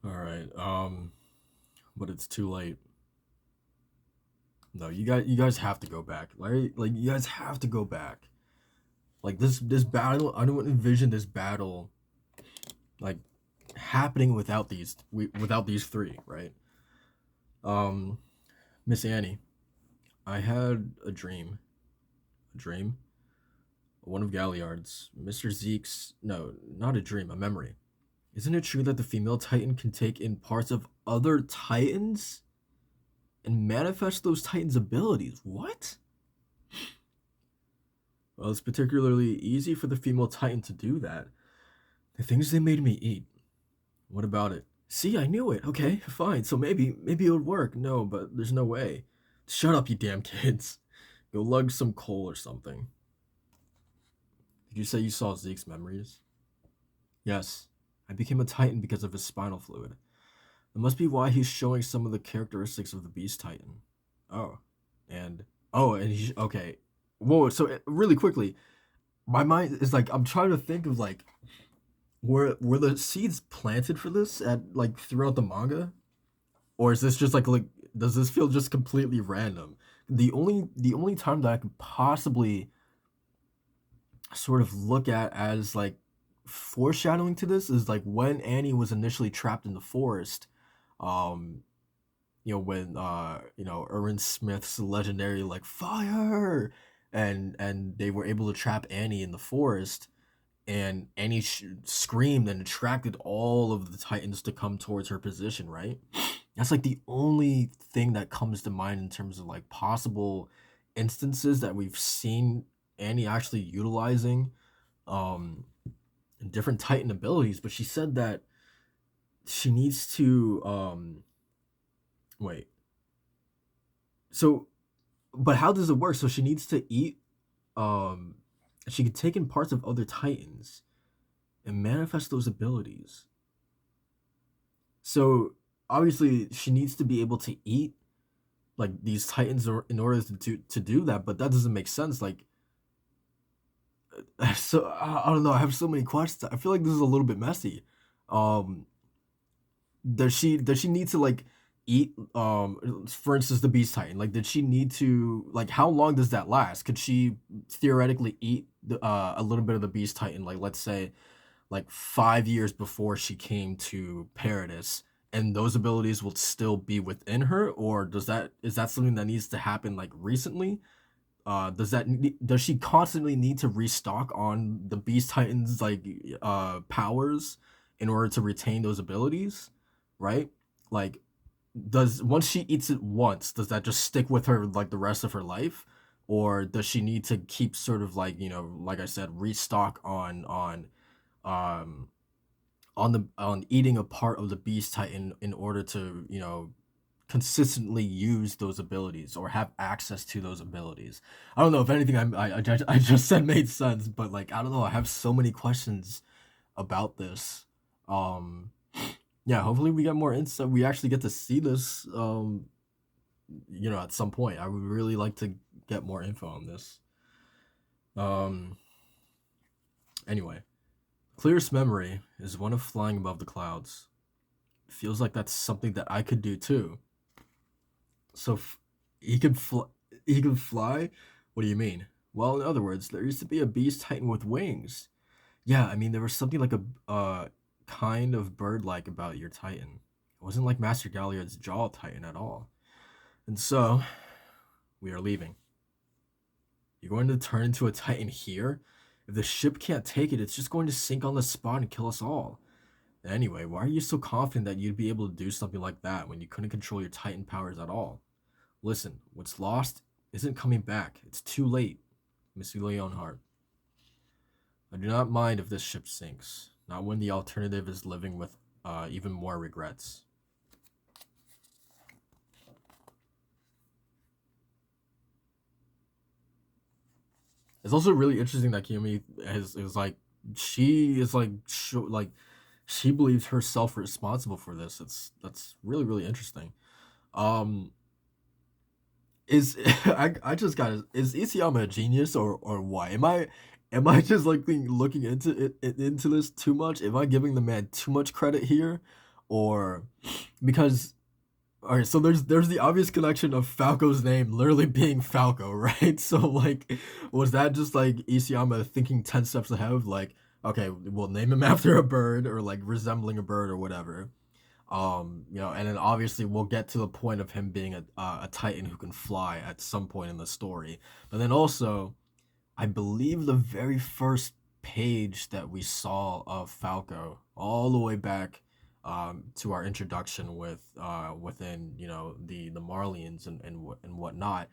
All right. But it's too late. No, you guys have to go back. Like you guys have to go back. Like this battle, I don't envision this battle like happening without these three, right? Um, Miss Annie, I had a dream, one of Galliard's, Mr. Zeke's. No, not a dream, a memory. Isn't it true that the female Titan can take in parts of other Titans and manifest those Titans' abilities? What? Well, it's particularly easy for the female Titan to do that. The things they made me eat. What about it? See, I knew it. Okay, fine. So maybe it would work. No, but there's no way. Shut up, you damn kids. Go lug some coal or something. Did you say you saw Zeke's memories? Yes. I became a Titan because of his spinal fluid. That must be why he's showing some of the characteristics of the Beast Titan. Oh. And and he okay. Whoa, so really quickly, my mind is like I'm trying to think of like were the seeds planted for this at like throughout the manga? Or is this just like does this feel just completely random? The only time that I could possibly sort of look at as like foreshadowing to this is like when Annie was initially trapped in the forest. Um, when Eren Smith's legendary like fire, and they were able to trap Annie in the forest, and Annie screamed and attracted all of the Titans to come towards her position, right? That's like the only thing that comes to mind in terms of like possible instances that we've seen Annie actually utilizing um different Titan abilities. But she said that she needs to wait. So but how does it work? So she needs to eat um she can take in parts of other Titans and manifest those abilities. So obviously she needs to be able to eat like these Titans in order to do that, but that doesn't make sense. Like so I don't know. I have so many questions. I feel like this is a little bit messy. Um, does she need to like eat for instance the Beast Titan? Like did she need to like how long does that last? Could she theoretically eat a little bit of the Beast Titan? Like let's say like 5 years before she came to Paradis, and those abilities will still be within her, or is that something that needs to happen like recently? Does she constantly need to restock on the Beast Titans like powers in order to retain those abilities, right? Like does once she eats it once, does that just stick with her like the rest of her life? Or does she need to keep sort of like, like I said, restock um on eating a part of the Beast Titan in order to, consistently use those abilities or have access to those abilities. I don't know if anything I just said made sense, but like I don't know. I have so many questions about this. Um, yeah, hopefully we get more insight. We actually get to see this. At some point, I would really like to get more info on this. Um, anyway, clearest memory is one of flying above the clouds. Feels like that's something that I could do too. So he could fly. He could fly. What do you mean? Well, in other words, there used to be a beast titan with wings. Yeah, I mean there was something like a kind of bird-like about your titan. It wasn't like Master Galliard's jaw titan at all. And so we are leaving. You're going to turn into a titan here. If the ship can't take it, it's just going to sink on the spot and kill us all. Anyway, why are you so confident that you'd be able to do something like that when you couldn't control your titan powers at all? Listen, what's lost isn't coming back. It's too late, Missy Leonhardt. I do not mind if this ship sinks, not when the alternative is living with even more regrets. It's also really interesting that Kiyomi is like she is like she believes herself responsible for this. That's really really interesting. Um, is I just got is Isayama a genius or why am I just like looking into into this too much? Am I giving the man too much credit here, or because all right, so there's the obvious connection of Falco's name literally being Falco, right? So like, was that just like Isayama thinking 10 steps ahead of like, okay, we'll name him after a bird or like resembling a bird or whatever. And then obviously we'll get to the point of him being a Titan who can fly at some point in the story. But then also, I believe the very first page that we saw of Falco, all the way back to our introduction within the Marlians and whatnot,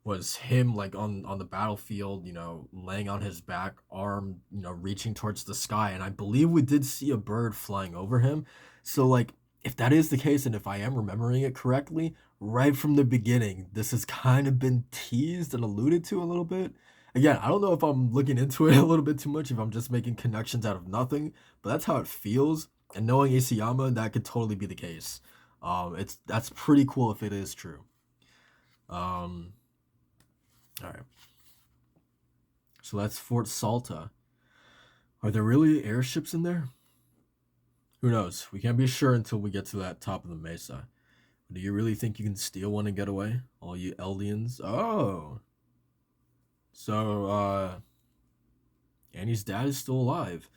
was him like on the battlefield, laying on his back, arm, reaching towards the sky, and I believe we did see a bird flying over him. So like, if that is the case, and if I am remembering it correctly, right from the beginning, this has kind of been teased and alluded to a little bit. Again, I don't know if I'm looking into it a little bit too much, if I'm just making connections out of nothing, but that's how it feels. And knowing Isayama, that could totally be the case. That's pretty cool if it is true. Um, all right. So that's Fort Salta. Are there really airships in there? Who knows? We can't be sure until we get to that top of the mesa. Do you really think you can steal one and get away? All you Eldians? Oh. So, Annie's dad is still alive.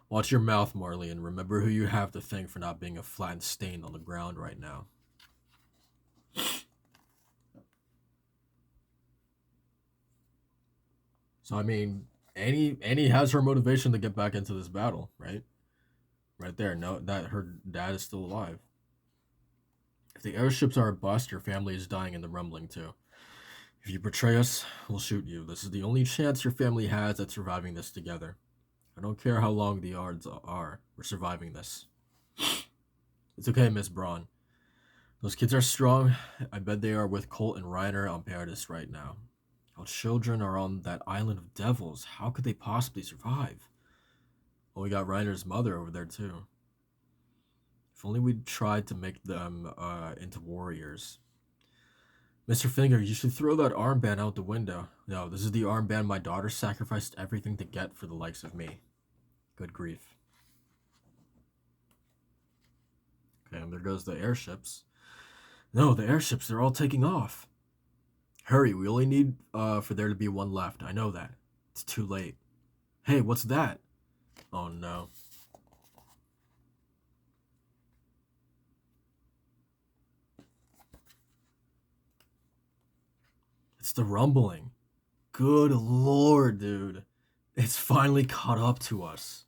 Watch your mouth, Marley, and remember who you have to thank for not being a flattened stain on the ground right now. So, I mean, Annie has her motivation to get back into this battle, right? Right there. No, that her dad is still alive. If the airships are a bust, your family is dying in the rumbling too. If you betray us, we'll shoot you. This is the only chance your family has at surviving this together. I don't care how long the odds are. We're surviving this. It's okay, Miss Braun. Those kids are strong. I bet they are with Colt and Reiner on Paradis right now. Our children are on that island of devils. How could they possibly survive? Well, we got Reiner's mother over there too. If only we'd tried to make them into warriors. Mr. Finger, you should throw that armband out the window. No, this is the armband my daughter sacrificed everything to get for the likes of me. Good grief. Okay, and there goes the airships. No, the airships, they're all taking off. Hurry, we only need for there to be one left. I know that. It's too late. Hey, what's that? Oh no. It's the rumbling. Good lord, dude. It's finally caught up to us.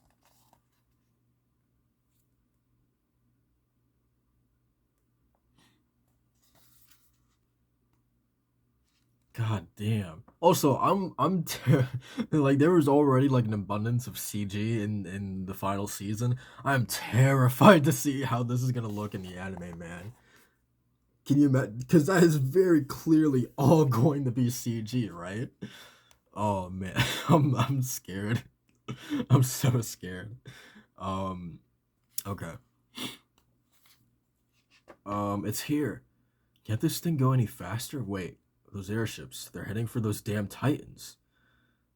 God damn. Also, like there was already like an abundance of CG in the final season. I'm terrified to see how this is gonna look in the anime, man. Can you imagine? Because that is very clearly all going to be CG, right? Oh man, I'm scared. I'm so scared. Um, okay. It's here. Can't this thing go any faster? Wait, those airships, they're heading for those damn Titans.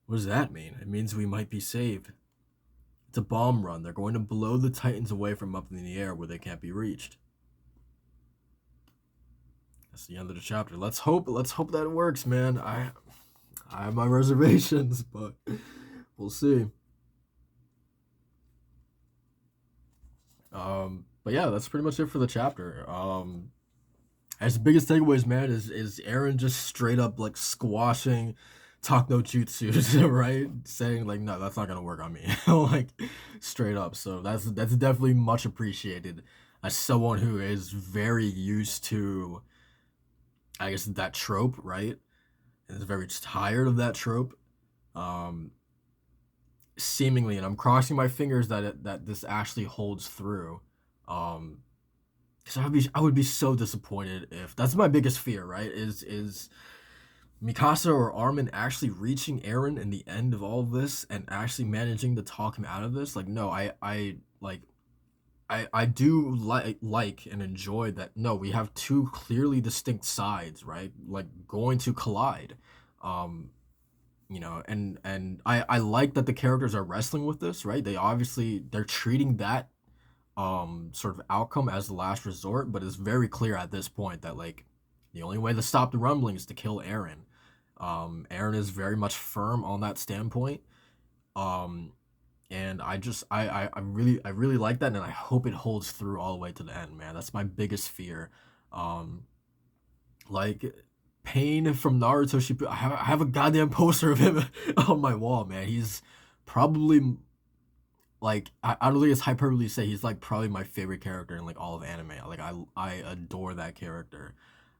What does that mean? It means we might be saved. It's a bomb run. They're going to blow the Titans away from up in the air where they can't be reached. That's the end of the chapter. Let's hope that it works, man. I have my reservations, but we'll see. But yeah, that's pretty much it for the chapter. As the biggest takeaways, man, is Eren just straight up like squashing talk no jutsu, right? Saying like, no, that's not gonna work on me, like straight up. So that's definitely much appreciated as someone who is very used to, I guess, that trope, right? And is very tired of that trope. Um, Seemingly, and I'm crossing my fingers that that this actually holds through. Um, because I would be so disappointed if that's my biggest fear, right? Is Mikasa or Armin actually reaching Eren in the end of all of this and actually managing to talk him out of this? Like, no, I do like and enjoy that. No, we have two clearly distinct sides, right? Like going to collide. Um, and I like that the characters are wrestling with this, right? They're treating that sort of outcome as the last resort, but it's very clear at this point that like the only way to stop the rumbling is to kill Eren. Eren is very much firm on that standpoint. Um, and I really like that, and I hope it holds through all the way to the end, man. That's my biggest fear. Um, like Pain from Naruto Shippuden. I have a goddamn poster of him on my wall, man. He's probably like I don't think it's hyperbole to say he's like probably my favorite character in like all of anime. Like I adore that character,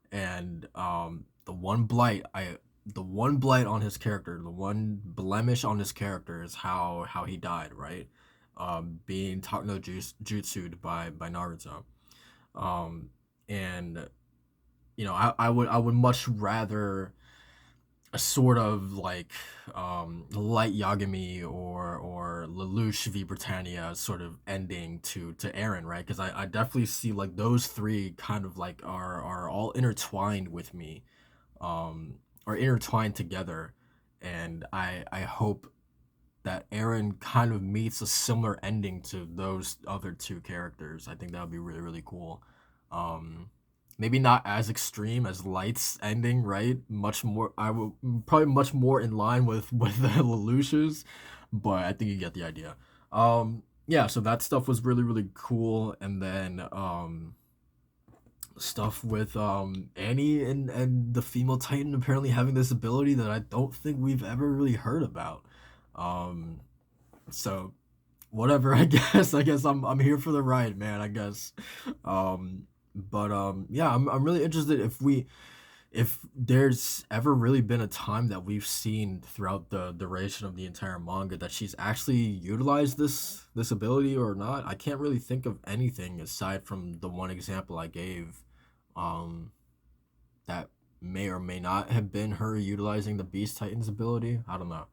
and the one blight on his character, the one blemish on his character is how he died, right? Being Takno Jutsu'd by Naruto. Um, and I would much rather a sort of like light Yagami or Lelouch v Britannia sort of ending to Eren, right? Because I definitely see like those three kind of like are all intertwined with me, or intertwined together, and I hope that Eren kind of meets a similar ending to those other two characters. I think that would be really really cool. Um, Maybe not as extreme as Light's ending, right? Much more, I will probably much more in line with the Lelouch's, but I think you get the idea. Yeah, so that stuff was really really cool, and then stuff with Annie and the female Titan apparently having this ability that I don't think we've ever really heard about. Um, so whatever, I guess I'm here for the ride, man, I guess. But yeah, I'm really interested if there's ever really been a time that we've seen throughout the duration of the entire manga that she's actually utilized this ability or not. I can't really think of anything aside from the one example I gave, um that may or may not have been her utilizing the Beast Titan's ability. I don't know.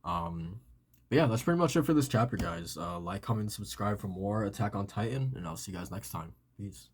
But yeah, that's pretty much it for this chapter, guys. Like, comment, subscribe for more Attack on Titan, and I'll see you guys next time. Peace.